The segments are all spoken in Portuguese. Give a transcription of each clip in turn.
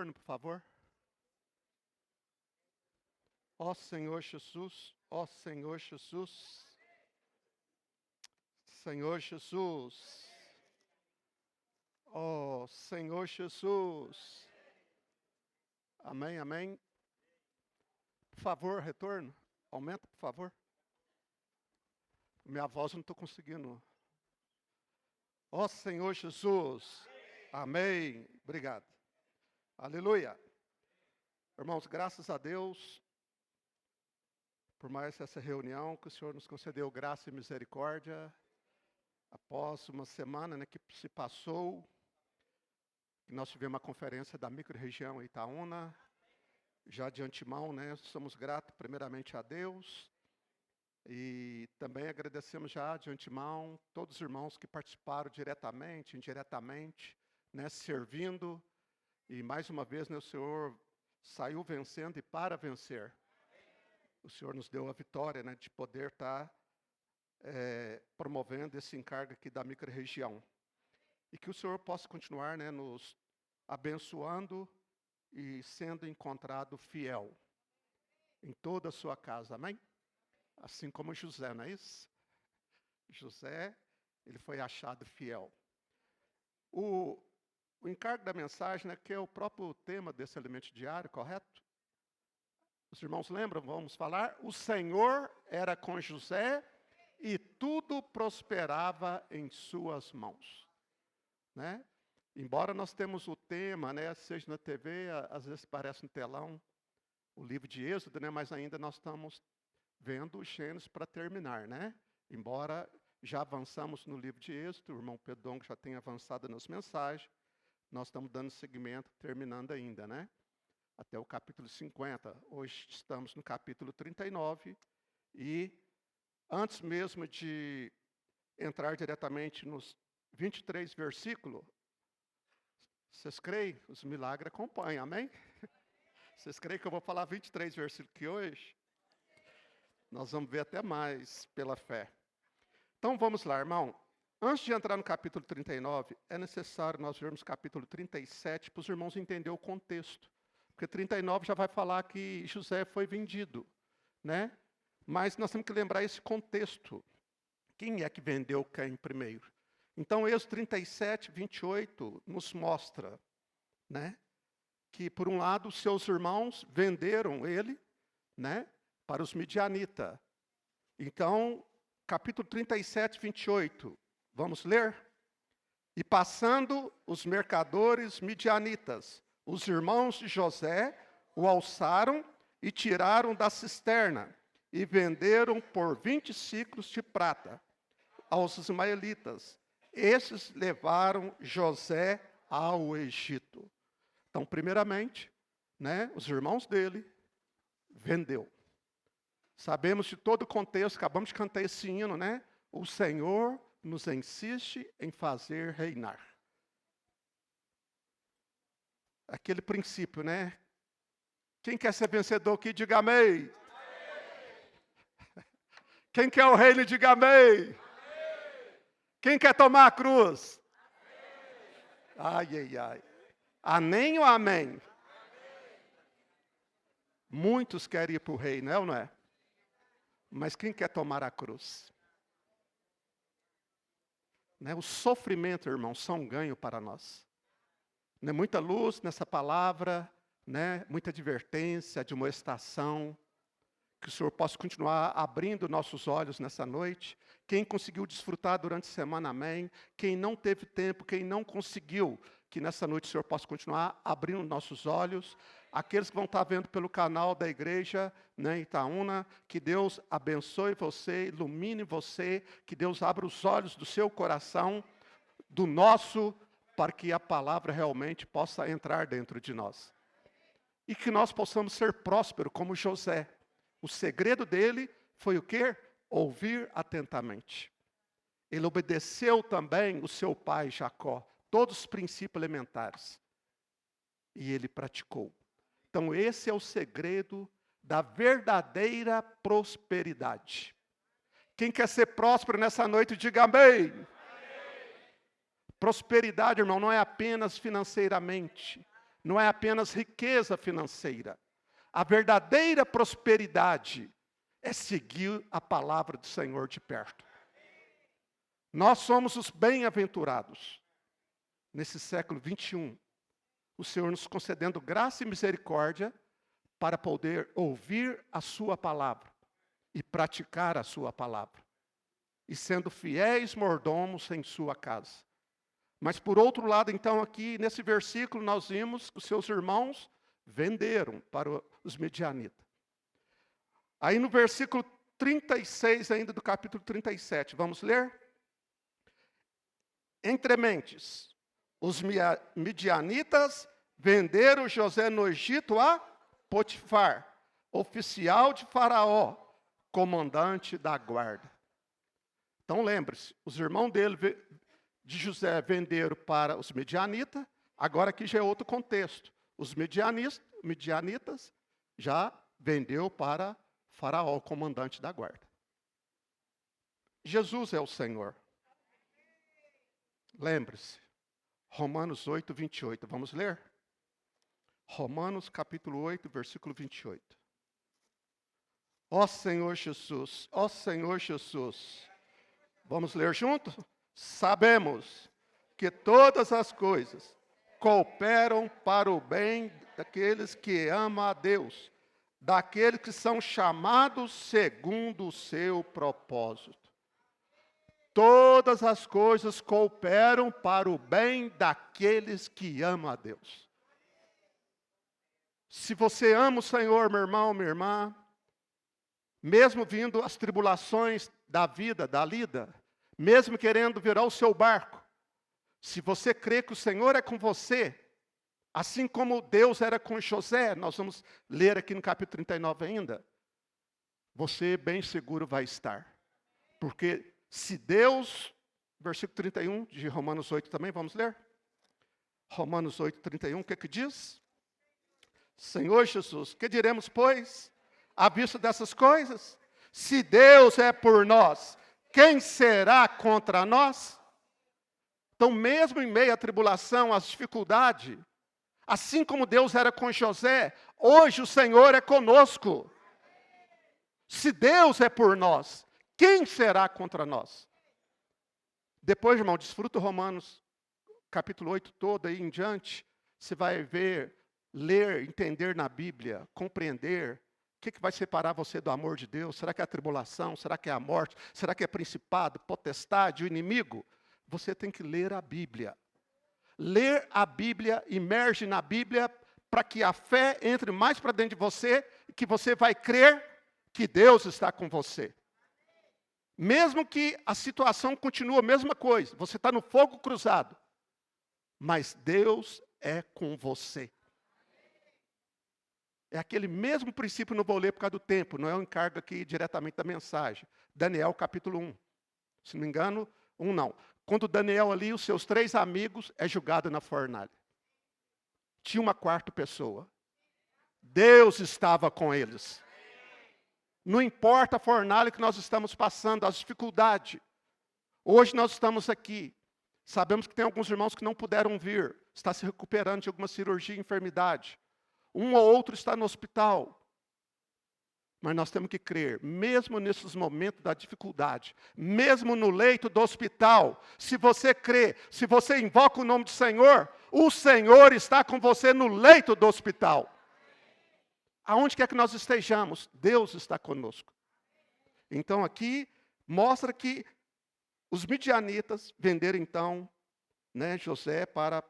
retorno, por favor. Ó Senhor Jesus, ó Senhor Jesus. Senhor Jesus. Ó Senhor Jesus. Amém, amém. Por favor, retorno. Aumenta, por favor. Minha voz eu não estou conseguindo. Ó Senhor Jesus. Amém. Obrigado. Aleluia. Irmãos, graças a Deus por mais essa reunião que o Senhor nos concedeu graça e misericórdia. Após uma semana que se passou, nós tivemos uma conferência da micro-região Itaúna. Já de antemão, somos gratos primeiramente a Deus. E também agradecemos já de antemão todos os irmãos que participaram diretamente, indiretamente, servindo. E mais uma vez, o Senhor saiu vencendo e para vencer. O Senhor nos deu a vitória, de poder estar promovendo esse encargo aqui da micro-região. E que o Senhor possa continuar, nos abençoando e sendo encontrado fiel em toda a sua casa. Amém? Assim como José, não é isso? José, ele foi achado fiel. O encargo da mensagem, que é o próprio tema desse alimento diário, correto? Os irmãos lembram? Vamos falar. O Senhor era com José e tudo prosperava em suas mãos. Embora nós temos o tema, seja na TV, às vezes aparece no telão, o livro de Êxodo, mas ainda nós estamos vendo o Gênesis para terminar, Embora já avançamos no livro de Êxodo, o irmão Pedro já tenha avançado nas mensagens, nós estamos dando seguimento, terminando ainda, até o capítulo 50. Hoje estamos no capítulo 39. E antes mesmo de entrar diretamente nos 23 versículos, vocês creem? Os milagres acompanham, amém? Vocês creem que eu vou falar 23 versículos aqui hoje? Nós vamos ver até mais pela fé. Então vamos lá, irmão. Antes de entrar no capítulo 39, é necessário nós vermos o capítulo 37 para os irmãos entenderem o contexto. Porque 39 já vai falar que José foi vendido, Mas nós temos que lembrar esse contexto. Quem é que vendeu quem primeiro? Então, Êxodo 37, 28 nos mostra, que por um lado seus irmãos venderam ele, para os midianitas. Então, capítulo 37, 28, vamos ler? E passando os mercadores midianitas, os irmãos de José o alçaram e tiraram da cisterna e venderam por 20 siclos de prata aos ismaelitas. Esses levaram José ao Egito. Então, primeiramente, os irmãos dele vendeu. Sabemos de todo o contexto, acabamos de cantar esse hino, O Senhor nos insiste em fazer reinar. Aquele princípio, Quem quer ser vencedor aqui, diga amém. Quem quer o reino, diga amém. Quem quer tomar a cruz? Ai, ai, ai. Amém ou amém? Muitos querem ir para o reino, ou não é? Mas quem quer tomar a cruz? O sofrimento, irmãos, são um ganho para nós. Muita luz nessa palavra, muita advertência, admoestação. Que o Senhor possa continuar abrindo nossos olhos nessa noite. Quem conseguiu desfrutar durante a semana, amém. Quem não teve tempo, quem não conseguiu, que nessa noite o Senhor possa continuar abrindo nossos olhos. Aqueles que vão estar vendo pelo canal da igreja, Itaúna, que Deus abençoe você, ilumine você, que Deus abra os olhos do seu coração, do nosso, para que a palavra realmente possa entrar dentro de nós. E que nós possamos ser prósperos como José. O segredo dele foi o quê? Ouvir atentamente. Ele obedeceu também o seu pai Jacó, todos os princípios elementares. E ele praticou. Então esse é o segredo da verdadeira prosperidade. Quem quer ser próspero nessa noite, diga amém. Prosperidade, irmão, não é apenas financeiramente. não é apenas riqueza financeira. A verdadeira prosperidade é seguir a palavra do Senhor de perto. Nós somos os bem-aventurados. Nesse século 21, o Senhor nos concedendo graça e misericórdia para poder ouvir a sua palavra e praticar a sua palavra. E sendo fiéis mordomos em sua casa. Mas por outro lado, então, aqui nesse versículo, nós vimos que os seus irmãos venderam para os midianitas. Aí no versículo 36 ainda do capítulo 37, vamos ler? Entre mentes, os midianitas venderam José no Egito a Potifar, oficial de Faraó, comandante da guarda. Então lembre-se, os irmãos dele de José venderam para os midianitas, agora aqui já é outro contexto. Os midianitas já vendeu para Faraó, comandante da guarda. Jesus é o Senhor. Lembre-se, Romanos 8, 28. Vamos ler? Romanos capítulo 8, versículo 28. Ó Senhor Jesus, ó Senhor Jesus. Vamos ler junto? Sabemos que todas as coisas cooperam para o bem daqueles que amam a Deus, daqueles que são chamados segundo o seu propósito. Todas as coisas cooperam para o bem daqueles que amam a Deus. Se você ama o Senhor, meu irmão, minha irmã, mesmo vindo as tribulações da vida, da lida, mesmo querendo virar o seu barco, se você crê que o Senhor é com você, assim como Deus era com José, nós vamos ler aqui no capítulo 39 ainda, você bem seguro vai estar. Porque se Deus, versículo 31 de Romanos 8 também, vamos ler? Romanos 8, 31, o que diz? Senhor Jesus, que diremos, pois, à vista dessas coisas? Se Deus é por nós, quem será contra nós? Então, mesmo em meio à tribulação, às dificuldades, assim como Deus era com José, hoje o Senhor é conosco. Se Deus é por nós, quem será contra nós? Depois, irmão, desfruta Romanos, capítulo 8 todo aí em diante, você vai ver, ler, entender na Bíblia, compreender o que vai separar você do amor de Deus. Será que é a tribulação? Será que é a morte? Será que é principado, potestade, o inimigo? Você tem que ler a Bíblia. Ler a Bíblia, imerge na Bíblia, para que a fé entre mais para dentro de você, e que você vai crer que Deus está com você. Mesmo que a situação continue a mesma coisa, você está no fogo cruzado, mas Deus é com você. É aquele mesmo princípio, não vou ler por causa do tempo, não é um encargo aqui diretamente da mensagem. Daniel capítulo 1, se não me engano, 1 não. Quando Daniel ali, os seus 3 amigos, é julgado na fornalha. Tinha uma 4ª pessoa. Deus estava com eles. Não importa a fornalha que nós estamos passando, as dificuldades. Hoje nós estamos aqui. Sabemos que tem alguns irmãos que não puderam vir. Está se recuperando de alguma cirurgia e enfermidade. Um ou outro está no hospital. Mas nós temos que crer, mesmo nesses momentos da dificuldade, mesmo no leito do hospital, se você crê, se você invoca o nome do Senhor, o Senhor está com você no leito do hospital. Aonde quer que nós estejamos, Deus está conosco. Então aqui mostra que os midianitas venderam então, José para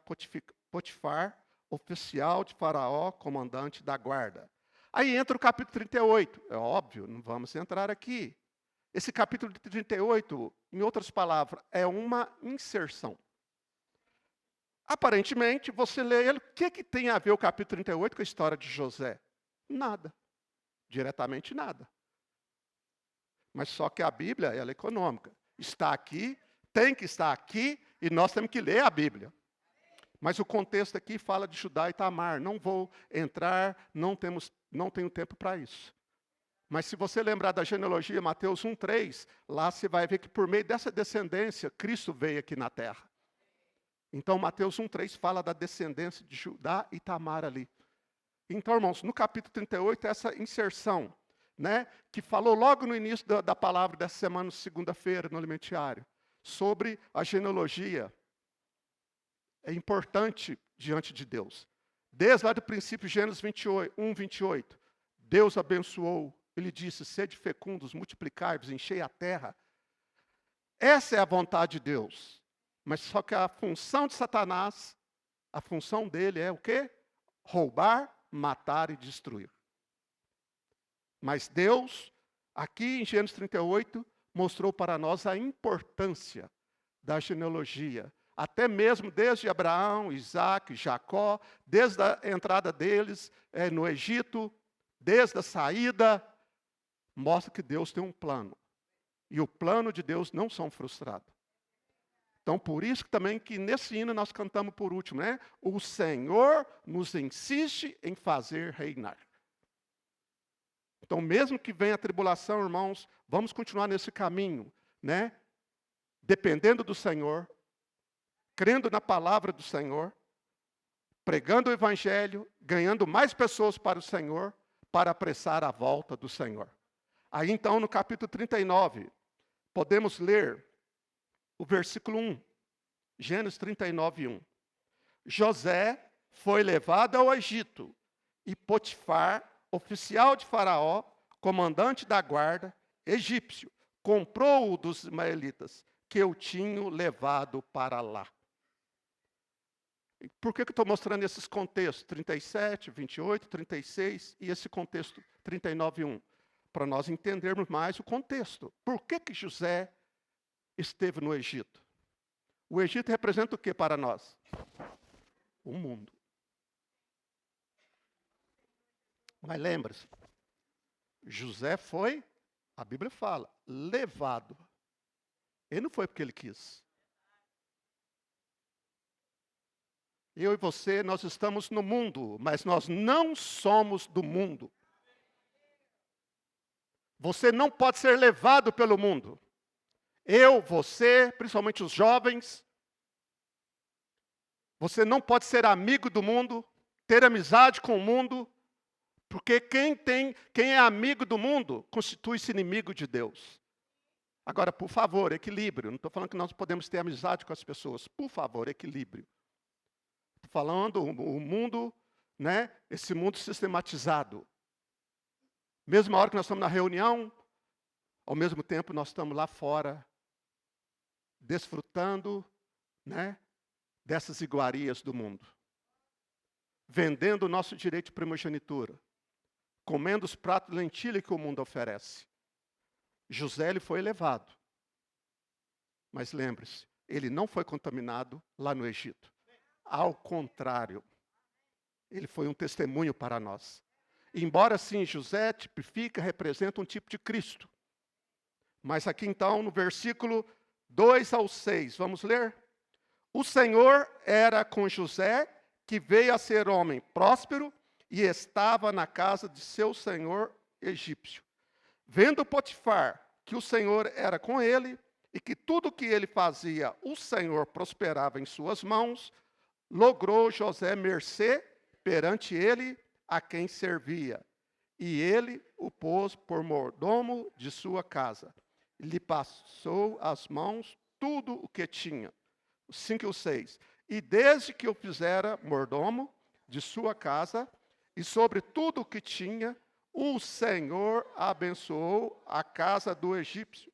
Potifar, oficial de Faraó, comandante da guarda. Aí entra o capítulo 38, é óbvio, não vamos entrar aqui. Esse capítulo 38, em outras palavras, é uma inserção. Aparentemente, você lê ele, o que tem a ver o capítulo 38 com a história de José? Nada, diretamente nada. Mas só que a Bíblia, ela é econômica. Está aqui, tem que estar aqui, e nós temos que ler a Bíblia. Mas o contexto aqui fala de Judá e Tamar. Não vou entrar, não tenho tempo para isso. Mas se você lembrar da genealogia, Mateus 1:3, lá você vai ver que por meio dessa descendência, Cristo veio aqui na terra. Então, Mateus 1:3 fala da descendência de Judá e Tamar ali. Então, irmãos, no capítulo 38, essa inserção, né, que falou logo no início da palavra dessa semana, segunda-feira, no Alimentiário, sobre a genealogia, é importante diante de Deus. Desde lá do princípio, Gênesis 28, Deus abençoou, ele disse, sede fecundos, multiplicai-vos, enchei a terra. Essa é a vontade de Deus. Mas só que a função de Satanás, a função dele é o quê? Roubar, matar e destruir. Mas Deus, aqui em Gênesis 38, mostrou para nós a importância da genealogia. Até mesmo desde Abraão, Isaac, Jacó, desde a entrada deles no Egito, desde a saída, mostra que Deus tem um plano. E o plano de Deus não são frustrados. Então, por isso também que nesse hino nós cantamos por último, né? O Senhor nos insiste em fazer reinar. Então, mesmo que venha a tribulação, irmãos, vamos continuar nesse caminho, né? Dependendo do Senhor, crendo na palavra do Senhor, pregando o Evangelho, ganhando mais pessoas para o Senhor, para apressar a volta do Senhor. Aí então, no capítulo 39, podemos ler o versículo 1, Gênesis 39, 1. José foi levado ao Egito, e Potifar, oficial de Faraó, comandante da guarda, egípcio, comprou-o dos ismaelitas, que eu tinha levado para lá. Por que eu estou mostrando esses contextos? 37, 28, 36 e esse contexto 39, 1. Para nós entendermos mais o contexto. Por que José esteve no Egito? O Egito representa o que para nós? O mundo. Mas lembre-se, José foi, a Bíblia fala, levado. Ele não foi porque ele quis. Eu e você, nós estamos no mundo, mas nós não somos do mundo. Você não pode ser levado pelo mundo. Eu, você, principalmente os jovens, você não pode ser amigo do mundo, ter amizade com o mundo, porque quem é amigo do mundo constitui-se inimigo de Deus. Agora, por favor, equilíbrio. Não estou falando que nós podemos ter amizade com as pessoas. Por favor, equilíbrio. Estou falando o mundo, né? Esse mundo sistematizado. Mesma hora que nós estamos na reunião, ao mesmo tempo nós estamos lá fora, desfrutando, né, dessas iguarias do mundo. Vendendo o nosso direito de primogenitura. Comendo os pratos de lentilha que o mundo oferece. José ele foi elevado. Mas lembre-se, ele não foi contaminado lá no Egito. Ao contrário, ele foi um testemunho para nós. Embora sim José tipifica, representa um tipo de Cristo. Mas aqui então, no versículo 2 ao 6, vamos ler? O Senhor era com José, que veio a ser homem próspero, e estava na casa de seu senhor egípcio. Vendo Potifar que o Senhor era com ele, e que tudo o que ele fazia, o Senhor prosperava em suas mãos, logrou José mercê perante ele a quem servia. E ele o pôs por mordomo de sua casa. Lhe passou às mãos tudo o que tinha. 5 e 6. E desde que o fizera mordomo de sua casa, e sobre tudo o que tinha, o Senhor abençoou a casa do egípcio.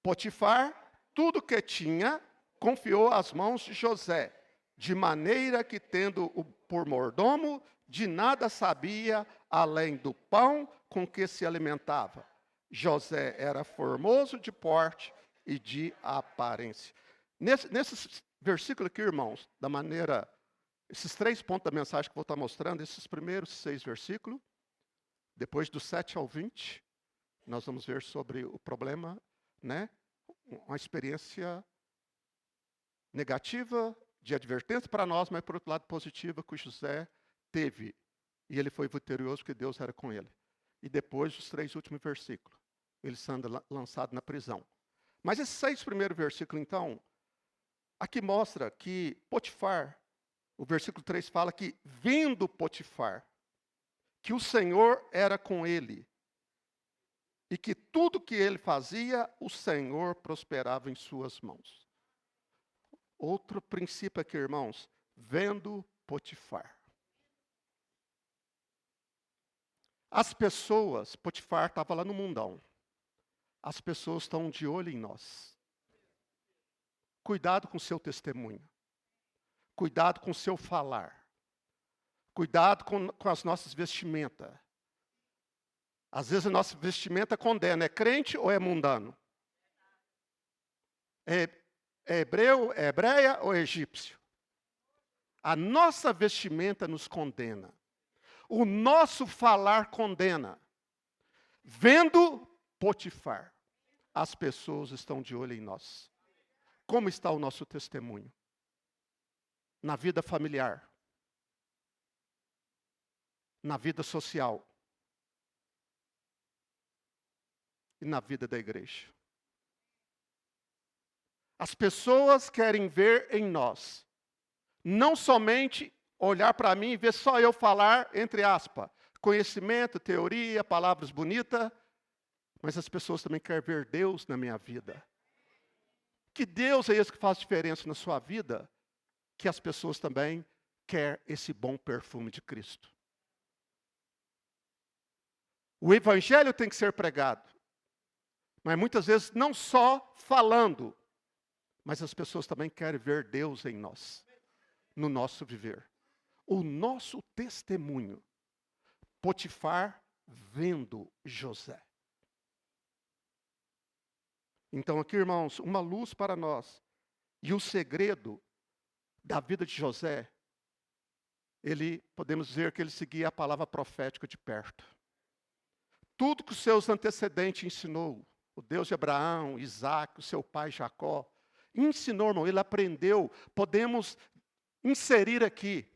Potifar, tudo que tinha, confiou às mãos de José, de maneira que, tendo-o por mordomo, de nada sabia, além do pão com que se alimentava. José era formoso de porte e de aparência. Nesse versículo aqui, irmãos, da maneira, esses 3 pontos da mensagem que eu vou estar mostrando, esses primeiros 6 versículos, depois do 7 ao 20, nós vamos ver sobre o problema, né? Uma experiência negativa, de advertência para nós, mas por outro lado positiva, que o José teve E ele foi vitorioso porque Deus era com ele. E depois, os 3 últimos versículos, ele sendo lançado na prisão. Mas esses 6 primeiros versículos, então, aqui mostra que Potifar, o versículo 3 fala que, vendo Potifar, que o Senhor era com ele, e que tudo que ele fazia, o Senhor prosperava em suas mãos. Outro princípio aqui, irmãos, vendo Potifar. As pessoas, Potifar estava lá no mundão. As pessoas estão de olho em nós. Cuidado com o seu testemunho. Cuidado com o seu falar. Cuidado com as nossas vestimentas. Às vezes a nossa vestimenta condena. É crente ou é mundano? É hebreu, é hebreia ou é egípcio? A nossa vestimenta nos condena. O nosso falar condena. Vendo Potifar, as pessoas estão de olho em nós. Como está o nosso testemunho? Na vida familiar. Na vida social. E na vida da igreja. As pessoas querem ver em nós, não somente olhar para mim e ver só eu falar, entre aspas, conhecimento, teoria, palavras bonitas, mas as pessoas também querem ver Deus na minha vida. Que Deus é esse que faz diferença na sua vida, que as pessoas também querem esse bom perfume de Cristo. O evangelho tem que ser pregado, mas muitas vezes não só falando, mas as pessoas também querem ver Deus em nós, no nosso viver. O nosso testemunho. Potifar vendo José. Então aqui, irmãos, uma luz para nós. E o segredo da vida de José, podemos dizer que ele seguia a palavra profética de perto. Tudo que os seus antecedentes ensinou, o Deus de Abraão, Isaac, o seu pai Jacó, ensinou, irmão, ele aprendeu. Podemos inserir aqui,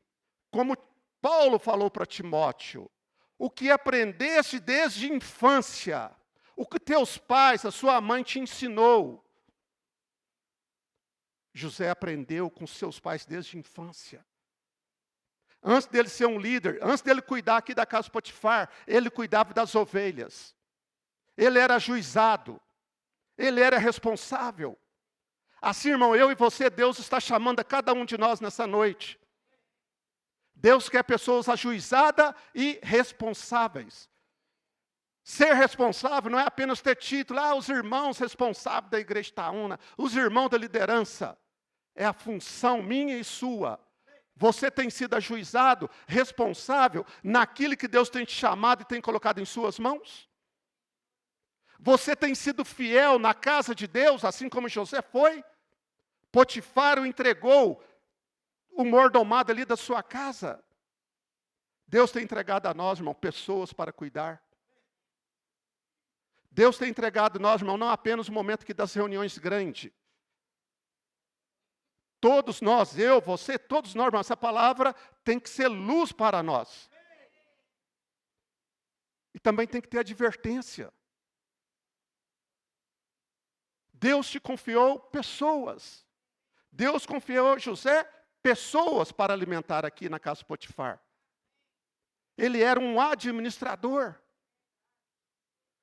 como Paulo falou para Timóteo, o que aprendeste desde a infância, o que teus pais, a sua mãe te ensinou. José aprendeu com seus pais desde a infância. Antes dele ser um líder, antes dele cuidar aqui da casa de Potifar, ele cuidava das ovelhas. Ele era ajuizado. Ele era responsável. Assim, irmão, eu e você, Deus está chamando a cada um de nós nessa noite. Deus quer pessoas ajuizadas e responsáveis. Ser responsável não é apenas ter título, os irmãos responsáveis da igreja Itaúna, os irmãos da liderança. É a função minha e sua. Você tem sido ajuizado, responsável naquilo que Deus tem te chamado e tem colocado em suas mãos? Você tem sido fiel na casa de Deus, assim como José foi? Potifar o entregou o mordomado ali da sua casa. Deus tem entregado a nós, irmão, pessoas para cuidar. Deus tem entregado a nós, irmão, não apenas o momento que das reuniões grandes. Todos nós, eu, você, todos nós, irmão, essa palavra tem que ser luz para nós. E também tem que ter advertência. Deus te confiou pessoas. Deus confiou a José pessoas para alimentar aqui na casa de Potifar. Ele era um administrador.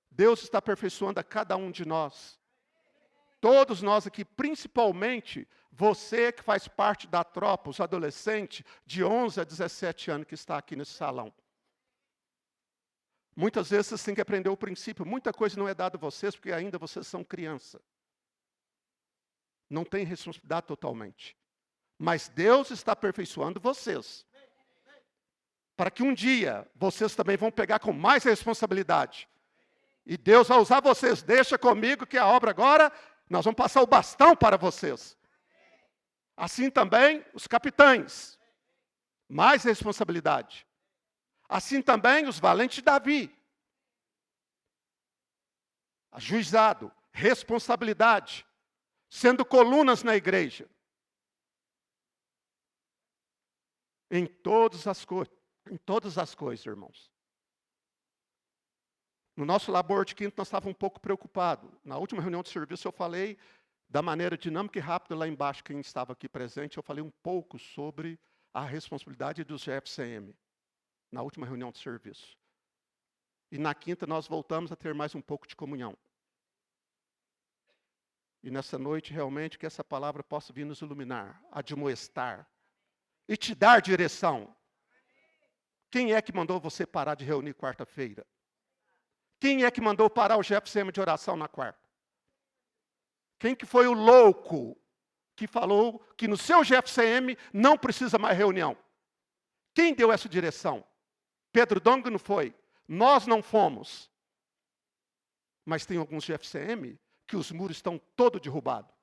Deus está aperfeiçoando a cada um de nós. Todos nós aqui, principalmente você que faz parte da tropa, os adolescentes de 11 a 17 anos que está aqui nesse salão. Muitas vezes vocês têm que aprender o princípio. Muita coisa não é dada a vocês porque ainda vocês são criança. Não tem responsabilidade totalmente. Mas Deus está aperfeiçoando vocês. Para que um dia vocês também vão pegar com mais responsabilidade. E Deus vai usar vocês. Deixa comigo que a obra agora, nós vamos passar o bastão para vocês. Assim também os capitães. Mais responsabilidade. Assim também os valentes de Davi. Ajuizado, responsabilidade. Sendo colunas na igreja. Em todas as coisas. Em todas as coisas, irmãos. No nosso labor de quinta, nós estávamos um pouco preocupados. Na última reunião de serviço, eu falei da maneira dinâmica e rápida lá embaixo, quem estava aqui presente, eu falei um pouco sobre a responsabilidade dos GFCM, na última reunião de serviço. E na quinta, nós voltamos a ter mais um pouco de comunhão. E nessa noite, realmente, que essa palavra possa vir nos iluminar, admoestar e te dar direção. Quem é que mandou você parar de reunir quarta-feira? Quem é que mandou parar o GFCM de oração na quarta? Quem que foi o louco que falou que no seu GFCM não precisa mais reunião? Quem deu essa direção? Pedro Dong não foi. Nós não fomos. Mas tem alguns GFCM que os muros estão todos derrubados.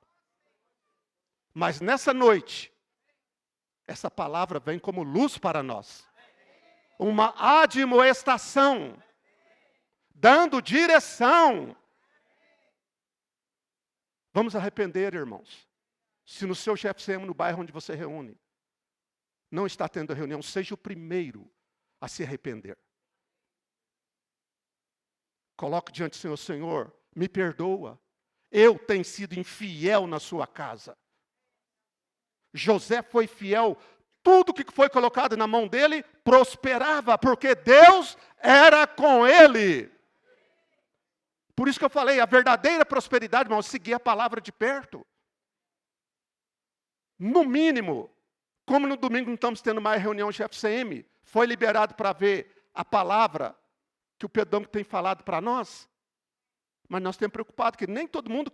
Mas nessa noite, essa palavra vem como luz para nós. Uma admoestação, dando direção. Vamos arrepender, irmãos. Se no seu GFCM, no bairro onde você reúne, não está tendo reunião, seja o primeiro a se arrepender. Coloque diante do Senhor, Senhor, me perdoa. Eu tenho sido infiel na sua casa. José foi fiel. Tudo que foi colocado na mão dele prosperava, porque Deus era com ele. Por isso que eu falei, a verdadeira prosperidade, irmão, é seguir a palavra de perto. No mínimo, como no domingo não estamos tendo mais reunião de FCM, foi liberado para ver a palavra que o Pedro tem falado para nós. Mas nós estamos preocupados que nem todo mundo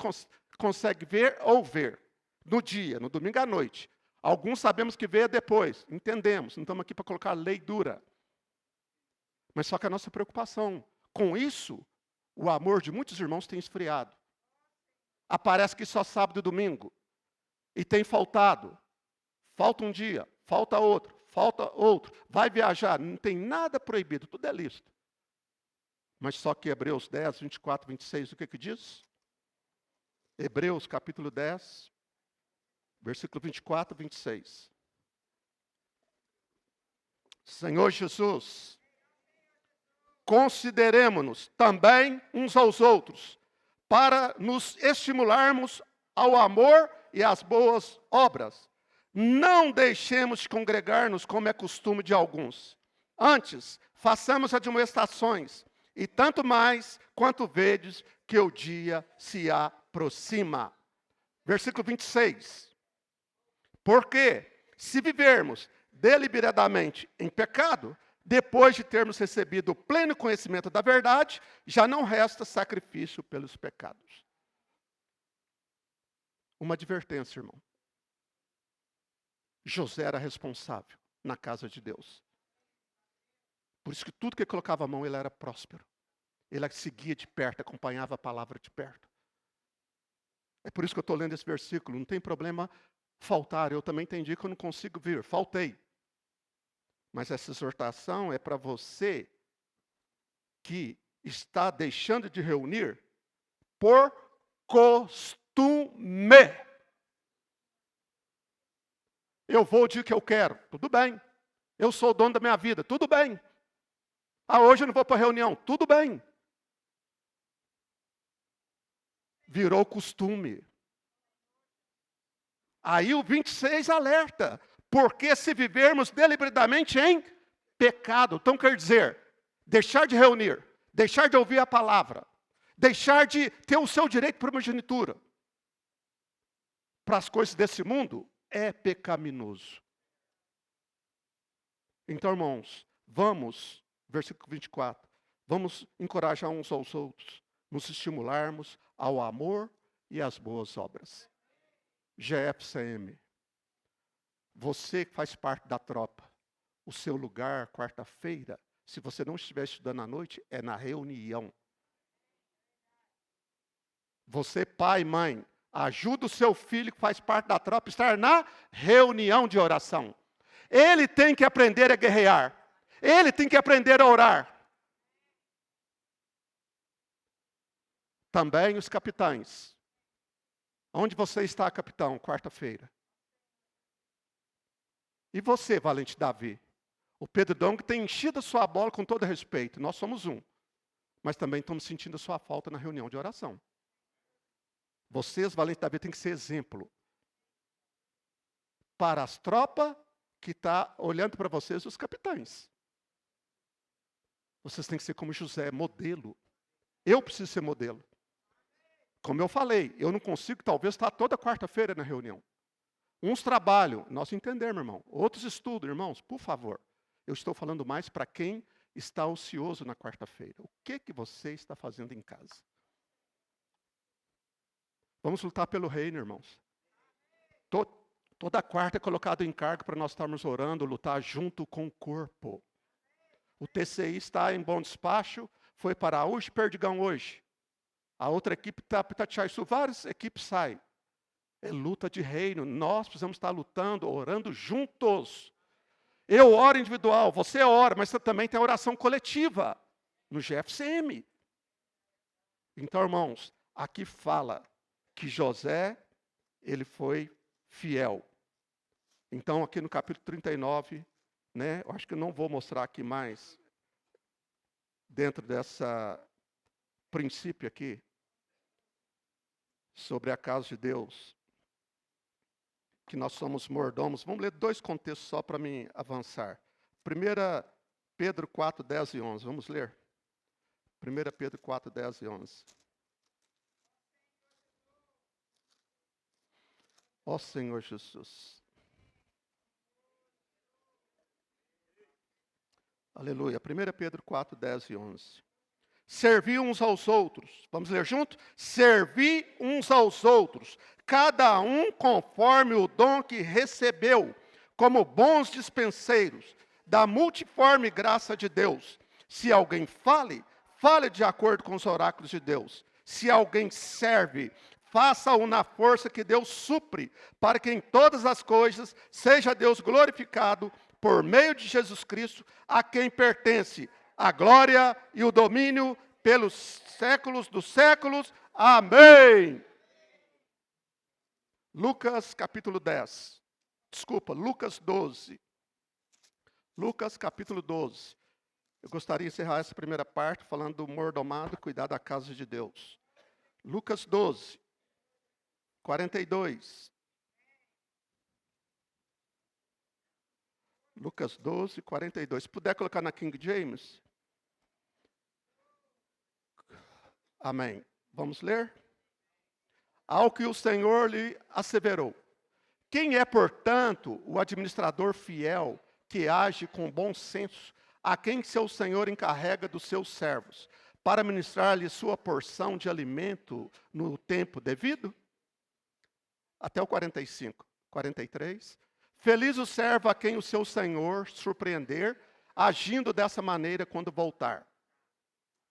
consegue ver ou ver no dia, no domingo à noite. Alguns sabemos que vê depois, entendemos, não estamos aqui para colocar lei dura. Mas só que a nossa preocupação com isso, o amor de muitos irmãos tem esfriado. Aparece que só sábado e domingo. E tem faltado. Falta um dia, falta outro. Vai viajar, não tem nada proibido, tudo é lícito. Mas só que Hebreus 10, 24, 26, o que diz? Hebreus capítulo 10, versículo 24, 26. Senhor Jesus, consideremo-nos também uns aos outros, para nos estimularmos ao amor e às boas obras. Não deixemos de congregar-nos como é costume de alguns. Antes, façamos admoestações, e tanto mais quanto vedes que o dia se aproxima. Versículo 26. Porque, se vivermos deliberadamente em pecado, depois de termos recebido o pleno conhecimento da verdade, já não resta sacrifício pelos pecados. Uma advertência, irmão. José era responsável na casa de Deus. Por isso que tudo que ele colocava a mão, ele era próspero. Ele seguia de perto, acompanhava a palavra de perto. É por isso que eu estou lendo esse versículo. Não tem problema faltar. Eu também entendi que eu não consigo vir. Faltei. Mas essa exortação é para você que está deixando de reunir por costume. Eu vou o dia que eu quero. Tudo bem. Eu sou o dono da minha vida. Tudo bem. Hoje eu não vou para a reunião. Tudo bem. Virou costume. Aí o 26 alerta. Porque se vivermos deliberadamente em pecado. Então quer dizer, deixar de reunir, deixar de ouvir a palavra, deixar de ter o seu direito de primogenitura para as coisas desse mundo, é pecaminoso. Então, irmãos, vamos, versículo 24, vamos encorajar uns aos outros, nos estimularmos ao amor e às boas obras. GFCM. Você que faz parte da tropa, o seu lugar, quarta-feira, se você não estiver estudando à noite, é na reunião. Você, pai e mãe, ajuda o seu filho que faz parte da tropa a estar na reunião de oração. Ele tem que aprender a guerrear. Ele tem que aprender a orar. Também os capitães. Onde você está, capitão, quarta-feira? E você, valente Davi? O Pedro Dong tem enchido a sua bola com todo respeito. Nós somos um. Mas também estamos sentindo a sua falta na reunião de oração. Vocês, valentes da vida, têm que ser exemplo para as tropas que estão olhando para vocês, os capitães. Vocês têm que ser como José, modelo. Eu preciso ser modelo. Como eu falei, eu não consigo, talvez, estar toda quarta-feira na reunião. Uns trabalham, nós entendemos, irmão. Outros estudam, irmãos, por favor. Eu estou falando mais para quem está ocioso na quarta-feira. O que você está fazendo em casa? Vamos lutar pelo reino, irmãos. Toda quarta é colocado em cargo para nós estarmos orando, lutar junto com o corpo. O TCI está em bom despacho, foi para a USP Perdigão hoje. A outra equipe está para Itatiaia, várias equipes saem. É luta de reino, nós precisamos estar lutando, orando juntos. Eu oro individual, você ora, mas você também tem a oração coletiva no GFCM. Então, irmãos, aqui fala que José, ele foi fiel. Então, aqui no capítulo 39, né, eu acho que eu não vou mostrar aqui mais, dentro dessa princípio aqui, sobre a casa de Deus, que nós somos mordomos. Vamos ler 2 contextos só para mim avançar. 1 Pedro 4, 10 e 11. Vamos ler? 1 Pedro 4, 10 e 11. Ó Senhor Jesus. Aleluia. 1 Pedro 4, 10 e 11. Servi uns aos outros. Vamos ler junto? Servi uns aos outros, cada um conforme o dom que recebeu, como bons dispenseiros da multiforme graça de Deus. Se alguém fale, fale de acordo com os oráculos de Deus. Se alguém serve, faça-o na força que Deus supre, para que em todas as coisas seja Deus glorificado por meio de Jesus Cristo, a quem pertence a glória e o domínio pelos séculos dos séculos. Amém. Lucas capítulo 10. Desculpa, Lucas 12. Lucas capítulo 12. Eu gostaria de encerrar essa primeira parte falando do mordomado cuidar da casa de Deus. Lucas 12, 42. Lucas 12, 42. Se puder colocar na King James. Amém. Vamos ler? Ao que o Senhor lhe asseverou. Quem é, portanto, o administrador fiel que age com bom senso, a quem seu Senhor encarrega dos seus servos, para ministrar-lhe sua porção de alimento no tempo devido? Até o 45, 43. Feliz o servo a quem o seu Senhor surpreender, agindo dessa maneira quando voltar.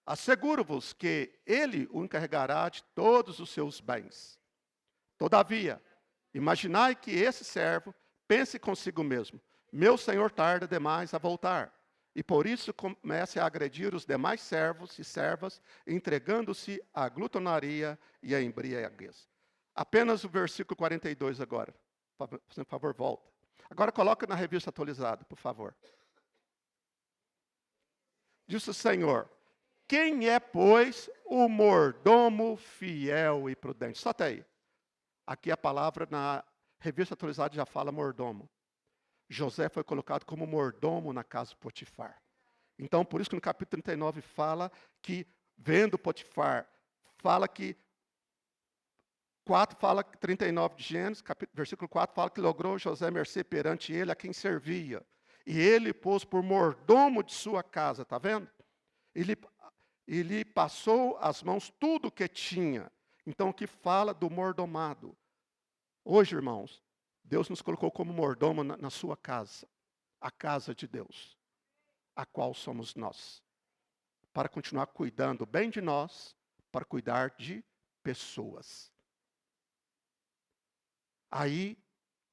Asseguro-vos que ele o encarregará de todos os seus bens. Todavia, imaginai que esse servo pense consigo mesmo: meu senhor tarda demais a voltar, e por isso comece a agredir os demais servos e servas, entregando-se à glutonaria e à embriaguez. Apenas o versículo 42 agora. Por favor, volta. Agora coloca na revista atualizada, por favor. Disse o Senhor: quem é, pois, o mordomo fiel e prudente? Só até aí. Aqui a palavra na revista atualizada já fala mordomo. José foi colocado como mordomo na casa de Potifar. Então, por isso que no capítulo 39 fala que, vendo Potifar, fala que 4 fala, 39 de Gênesis, versículo 4 fala que logrou José mercê perante ele a quem servia. E ele pôs por mordomo de sua casa, está vendo? Ele passou as mãos tudo o que tinha. Então, aqui fala do mordomado. Hoje, irmãos, Deus nos colocou como mordomo na sua casa. A casa de Deus, a qual somos nós. Para continuar cuidando bem de nós, para cuidar de pessoas. Aí,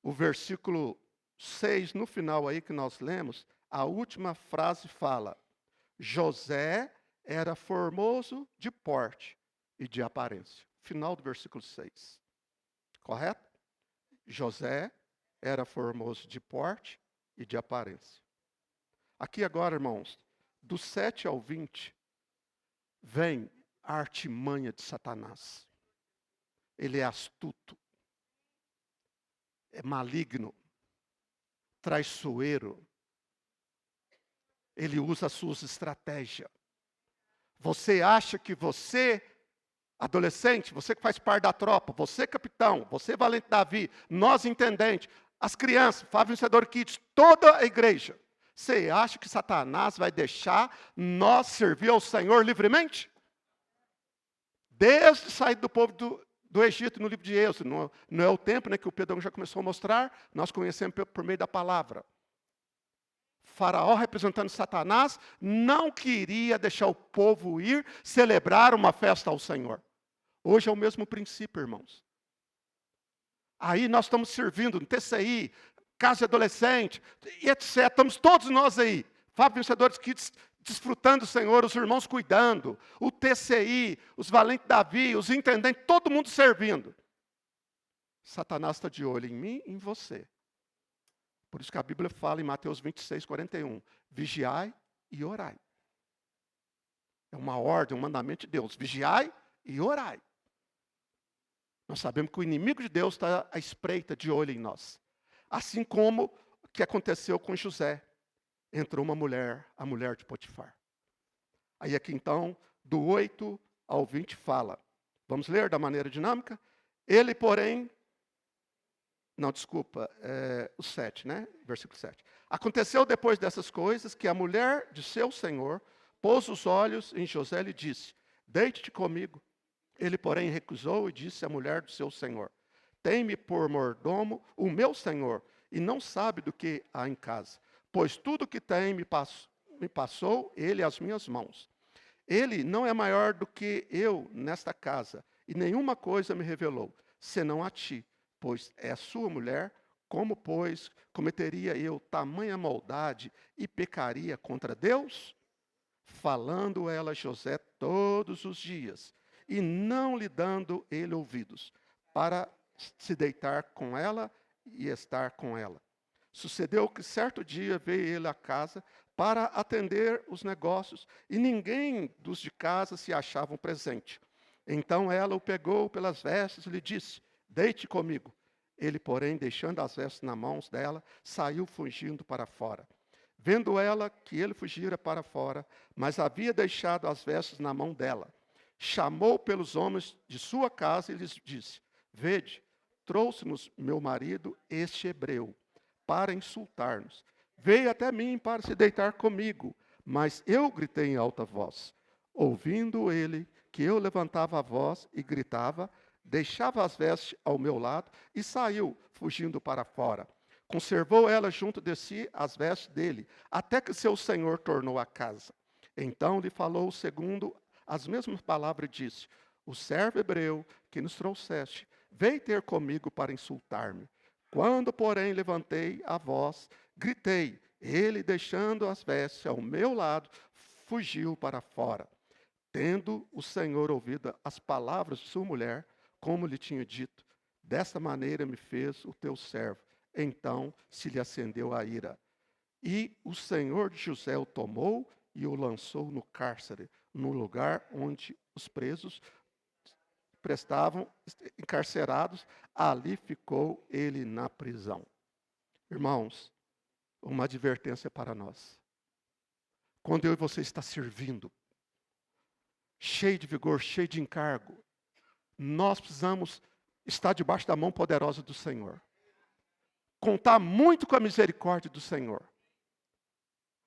o versículo 6, no final aí que nós lemos, a última frase fala: José era formoso de porte e de aparência. Final do versículo 6. Correto? José era formoso de porte e de aparência. Aqui agora, irmãos, do 7 ao 20, vem a artimanha de Satanás. Ele é astuto, é maligno, traiçoeiro. Ele usa as suas estratégias. Você acha que você, adolescente, você que faz parte da tropa, você capitão, você valente Davi, nós intendente, as crianças, Fábio Vencedor Kids, toda a igreja, você acha que Satanás vai deixar nós servir ao Senhor livremente? Desde sair do povo do Egito, no livro de Êxodo, não é o tempo, né, que o Pedro já começou a mostrar, nós conhecemos por meio da palavra. Faraó, representando Satanás, não queria deixar o povo ir celebrar uma festa ao Senhor. Hoje é o mesmo princípio, irmãos. Aí nós estamos servindo no TCI, casa de adolescente, e etc. Estamos todos nós aí, Fábio Vencedores Kids, desfrutando do Senhor, os irmãos cuidando, o TCI, os valentes Davi, os intendentes, todo mundo servindo. Satanás está de olho em mim e em você. Por isso que a Bíblia fala em Mateus 26, 41, vigiai e orai. É uma ordem, um mandamento de Deus, vigiai e orai. Nós sabemos que o inimigo de Deus está à espreita, de olho em nós. Assim como o que aconteceu com José. Entrou uma mulher, a mulher de Potifar. Aí aqui então, do 8 ao 20 fala. Vamos ler da maneira dinâmica? Ele, porém... Não, desculpa, o 7, né? Versículo 7. Aconteceu depois dessas coisas que a mulher de seu senhor pôs os olhos em José e lhe disse, deite-te comigo. Ele, porém, recusou e disse à mulher do seu senhor, tem-me por mordomo o meu senhor, e não sabe do que há em casa, pois tudo que tem me passou ele às minhas mãos. Ele não é maior do que eu nesta casa, e nenhuma coisa me revelou, senão a ti, pois é sua mulher. Como, pois, cometeria eu tamanha maldade e pecaria contra Deus? Falando ela a José todos os dias, e não lhe dando ele ouvidos, para se deitar com ela e estar com ela. Sucedeu que certo dia veio ele à casa para atender os negócios, e ninguém dos de casa se achavam presente. Então ela o pegou pelas vestes e lhe disse, deite comigo. Ele, porém, deixando as vestes nas mãos dela, saiu fugindo para fora. Vendo ela que ele fugira para fora, mas havia deixado as vestes na mão dela, chamou pelos homens de sua casa e lhes disse, vede, trouxe-nos meu marido, este hebreu, para insultar-nos. Veio até mim para se deitar comigo, mas eu gritei em alta voz. Ouvindo ele que eu levantava a voz e gritava, deixava as vestes ao meu lado e saiu, fugindo para fora. Conservou ela junto de si as vestes dele, até que seu senhor tornou à casa. Então lhe falou segundo as mesmas palavras e disse, o servo hebreu que nos trouxeste, veio ter comigo para insultar-me. Quando, porém, levantei a voz, gritei, ele, deixando as vestes ao meu lado, fugiu para fora. Tendo o Senhor ouvido as palavras de sua mulher, como lhe tinha dito, desta maneira me fez o teu servo. Então se lhe acendeu a ira. E o Senhor de José o tomou e o lançou no cárcere, no lugar onde os presos estavam encarcerados, ali ficou ele na prisão. Irmãos, uma advertência para nós. Quando eu e você está servindo, cheio de vigor, cheio de encargo, nós precisamos estar debaixo da mão poderosa do Senhor. Contar muito com a misericórdia do Senhor.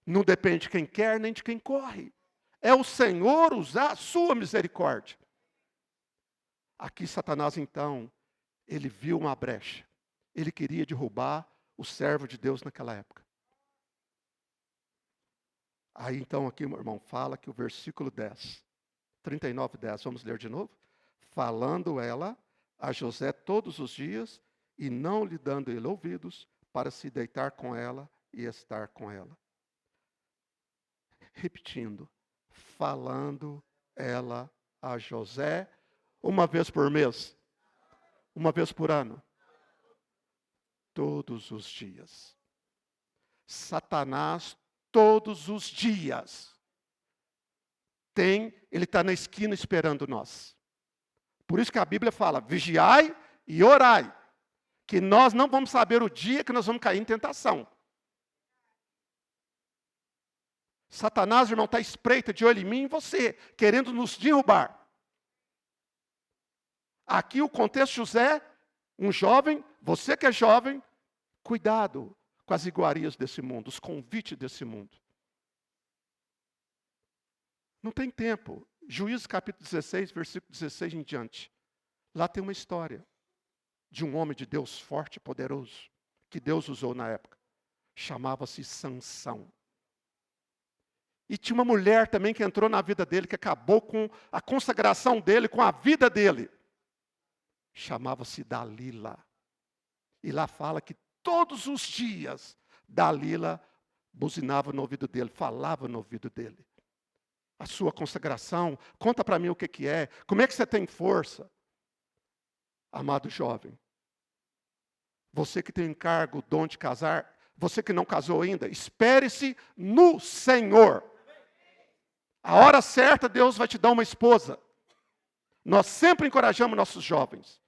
Não depende de quem quer, nem de quem corre. É o Senhor usar a sua misericórdia. Aqui Satanás, então, ele viu uma brecha. Ele queria derrubar o servo de Deus naquela época. Aí, então, aqui, meu irmão, fala que o versículo 10, 39, 10, vamos ler de novo? Falando ela a José todos os dias, e não lhe dando ele ouvidos, para se deitar com ela e estar com ela. Repetindo, falando ela a José, uma vez por mês, uma vez por ano, todos os dias. Satanás todos os dias. Ele está na esquina esperando nós. Por isso que a Bíblia fala, vigiai e orai. Que nós não vamos saber o dia que nós vamos cair em tentação. Satanás, irmão, está espreita de olho em mim e em você, querendo nos derrubar. Aqui o contexto, José, um jovem, você que é jovem, cuidado com as iguarias desse mundo, os convites desse mundo. Não tem tempo. Juízes capítulo 16, versículo 16 em diante. Lá tem uma história de um homem de Deus forte e poderoso, que Deus usou na época. Chamava-se Sansão. E tinha uma mulher também que entrou na vida dele, que acabou com a consagração dele, com a vida dele. Chamava-se Dalila. E lá fala que todos os dias, Dalila buzinava no ouvido dele, falava no ouvido dele. A sua consagração, conta para mim o que é, como é que você tem força? Amado jovem, você que tem o encargo, o dom de casar, você que não casou ainda, espere-se no Senhor. A hora certa, Deus vai te dar uma esposa. Nós sempre encorajamos nossos jovens.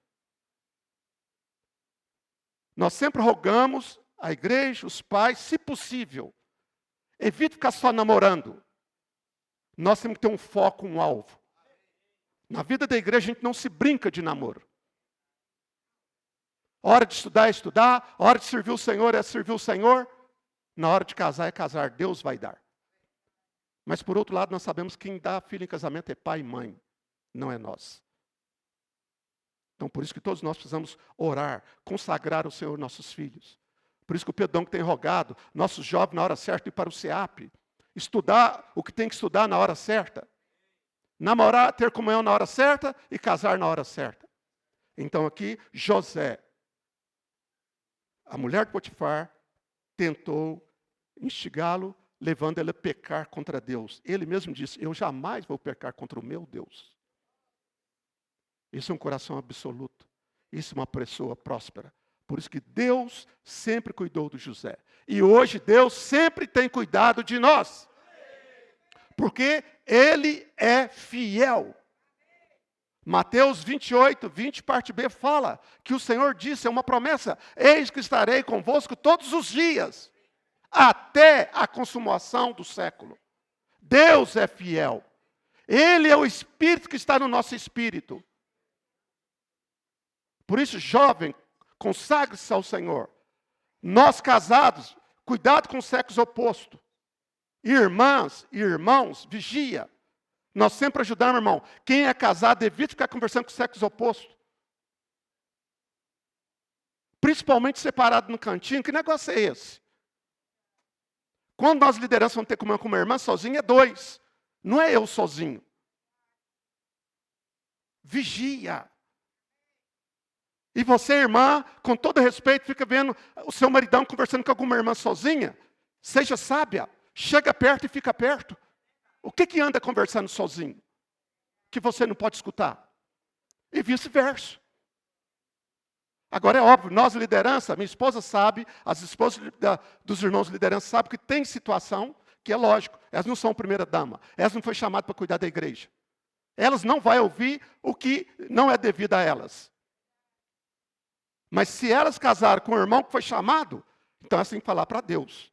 Nós sempre rogamos a igreja, os pais, se possível, evite ficar só namorando. Nós temos que ter um foco, um alvo. Na vida da igreja, a gente não se brinca de namoro. Hora de estudar é estudar, hora de servir o Senhor é servir o Senhor. Na hora de casar é casar, Deus vai dar. Mas por outro lado, nós sabemos que quem dá filho em casamento é pai e mãe, não é nós. Então por isso que todos nós precisamos orar, consagrar ao Senhor nossos filhos. Por isso que o Pedrão que tem rogado, nossos jovens na hora certa ir para o SEAP. Estudar o que tem que estudar na hora certa. Namorar, ter comunhão na hora certa e casar na hora certa. Então aqui, José, a mulher de Potifar, tentou instigá-lo, levando ele a pecar contra Deus. Ele mesmo disse, eu jamais vou pecar contra o meu Deus. Isso é um coração absoluto. Isso é uma pessoa próspera. Por isso que Deus sempre cuidou do José. E hoje Deus sempre tem cuidado de nós. Porque Ele é fiel. Mateus 28, 20, parte B, fala que o Senhor disse, é uma promessa, eis que estarei convosco todos os dias, até a consumação do século. Deus é fiel. Ele é o Espírito que está no nosso espírito. Por isso, jovem, consagre-se ao Senhor. Nós casados, cuidado com o sexo oposto. Irmãs e irmãos, vigia. Nós sempre ajudamos, irmão. Quem é casado, evite ficar conversando com o sexo oposto. Principalmente separado no cantinho. Que negócio é esse? Quando nós liderança vamos ter comunhão com uma irmã sozinha, é dois. Não é eu sozinho. Vigia. E você, irmã, com todo respeito, fica vendo o seu maridão conversando com alguma irmã sozinha. Seja sábia. Chega perto e fica perto. O que anda conversando sozinho? Que você não pode escutar? E vice-versa. Agora é óbvio, nós liderança, minha esposa sabe, as esposas dos irmãos de liderança sabem que tem situação que é lógico. Elas não são primeira dama. Elas não foram chamadas para cuidar da igreja. Elas não vão ouvir o que não é devido a elas. Mas se elas casaram com o irmão que foi chamado, então elas têm que falar para Deus.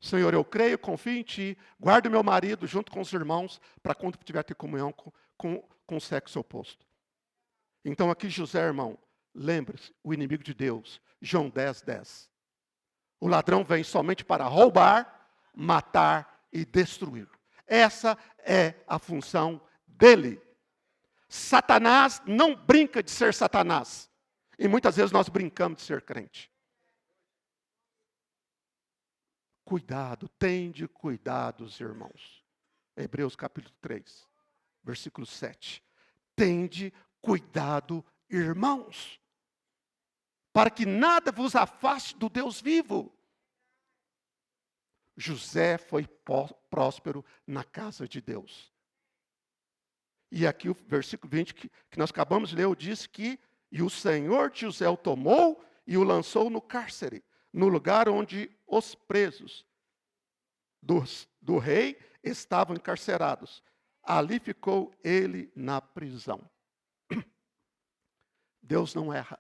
Senhor, eu creio, confio em Ti, guardo meu marido junto com os irmãos, para quando tiver ter comunhão com o sexo oposto. Então aqui José, irmão, lembre-se, o inimigo de Deus, João 10, 10. O ladrão vem somente para roubar, matar e destruir. Essa é a função dele. Satanás não brinca de ser Satanás. E muitas vezes nós brincamos de ser crente. Cuidado, tende cuidados, irmãos. Hebreus capítulo 3, versículo 7. Tende cuidado, irmãos, para que nada vos afaste do Deus vivo. José foi próspero na casa de Deus. E aqui o versículo 20 que nós acabamos de ler, diz que e o Senhor de José o tomou e o lançou no cárcere, no lugar onde os presos do rei estavam encarcerados. Ali ficou ele na prisão. Deus não erra.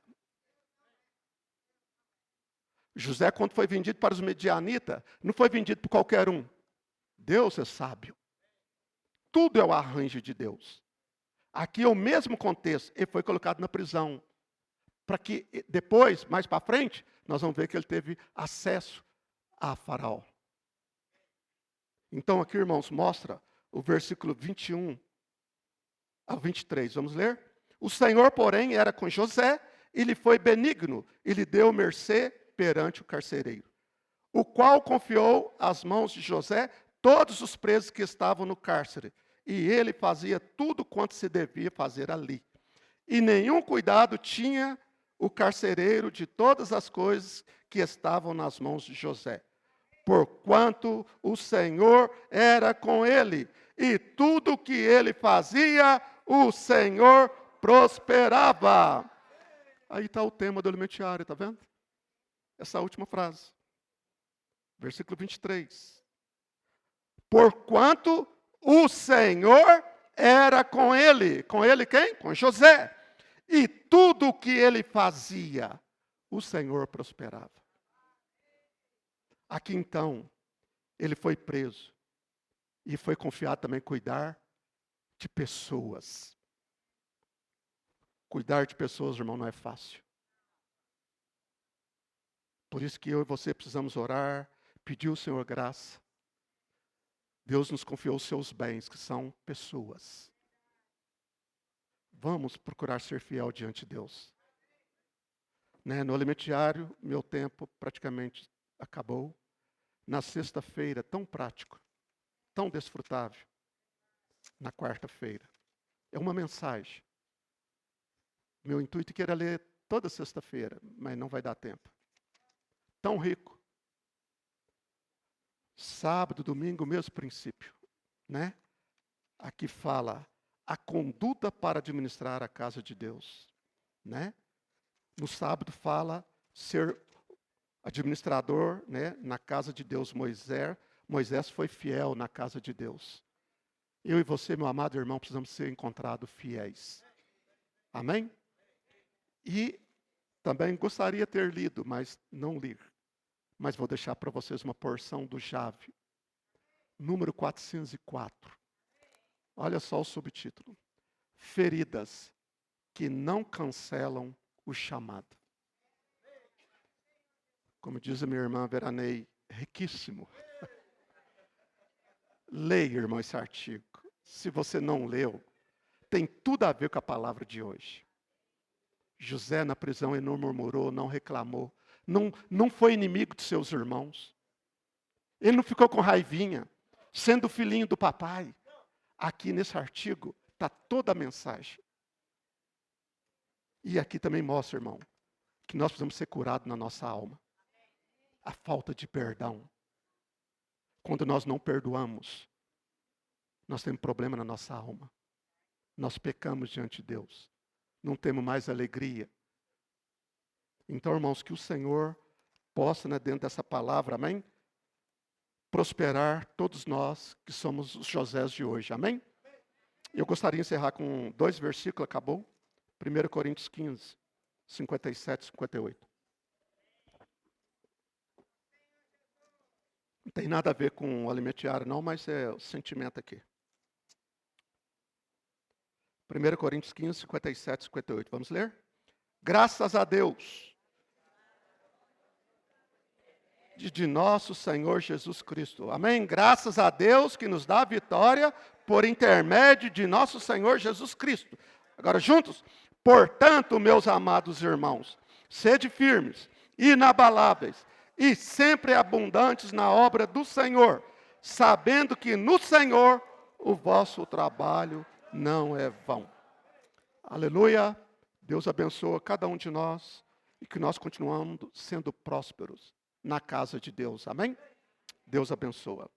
José, quando foi vendido para os medianitas, não foi vendido por qualquer um. Deus é sábio. Tudo é o arranjo de Deus. Aqui é o mesmo contexto. Ele foi colocado na prisão. Para que depois, mais para frente, nós vamos ver que ele teve acesso a Faraó. Então aqui, irmãos, mostra o versículo 21 ao 23. Vamos ler? O Senhor, porém, era com José, e lhe foi benigno, e lhe deu mercê perante o carcereiro, o qual confiou às mãos de José todos os presos que estavam no cárcere, e ele fazia tudo quanto se devia fazer ali. E nenhum cuidado tinha o carcereiro de todas as coisas que estavam nas mãos de José, porquanto o Senhor era com ele, e tudo que ele fazia, o Senhor prosperava. Aí está o tema do alimentário, está vendo? Essa última frase. Versículo 23. Porquanto o Senhor era com ele. Com ele quem? Com José. E tudo o que ele fazia, o Senhor prosperava. Aqui então, ele foi preso. E foi confiado também cuidar de pessoas. Cuidar de pessoas, irmão, não é fácil. Por isso que eu e você precisamos orar, pedir ao Senhor graça. Deus nos confiou os seus bens, que são pessoas. Vamos procurar ser fiel diante de Deus. No alimento diário, meu tempo praticamente acabou. Na sexta-feira, tão prático, tão desfrutável. Na quarta-feira. É uma mensagem. Meu intuito é que era ler toda sexta-feira, mas não vai dar tempo. Tão rico. Sábado, domingo, o mesmo princípio, né? Aqui fala a conduta para administrar a casa de Deus, né? No sábado fala ser administrador, né? Na casa de Deus. Moisés foi fiel na casa de Deus. Eu e você, meu amado irmão, precisamos ser encontrados fiéis. Amém? E também gostaria de ter lido, mas não li. Mas vou deixar para vocês uma porção do Jave. Número 404. Olha só o subtítulo. Feridas que não cancelam o chamado. Como diz a minha irmã Veranei, riquíssimo. Leia, irmão, esse artigo. Se você não leu, tem tudo a ver com a palavra de hoje. José na prisão, ele não murmurou, não reclamou. Não foi inimigo de seus irmãos. Ele não ficou com raivinha, sendo filhinho do papai. Aqui nesse artigo está toda a mensagem. E aqui também mostra, irmão, que nós precisamos ser curados na nossa alma. A falta de perdão. Quando nós não perdoamos, nós temos problema na nossa alma. Nós pecamos diante de Deus. Não temos mais alegria. Então, irmãos, que o Senhor possa, dentro dessa palavra, amém? Prosperar todos nós que somos os Josés de hoje, amém? Eu gostaria de encerrar com 2 versículos, acabou? 1 Coríntios 15, 57 e 58. Não tem nada a ver com o alimento diário, não, mas é o sentimento aqui. 1 Coríntios 15, 57 e 58. Vamos ler? Graças a Deus de nosso Senhor Jesus Cristo. Amém? Graças a Deus que nos dá a vitória por intermédio de nosso Senhor Jesus Cristo. Agora juntos. Portanto, meus amados irmãos, sede firmes, inabaláveis e sempre abundantes na obra do Senhor, sabendo que no Senhor o vosso trabalho não é vão. Aleluia. Deus abençoa cada um de nós e que nós continuamos sendo prósperos na casa de Deus. Amém? Deus abençoa.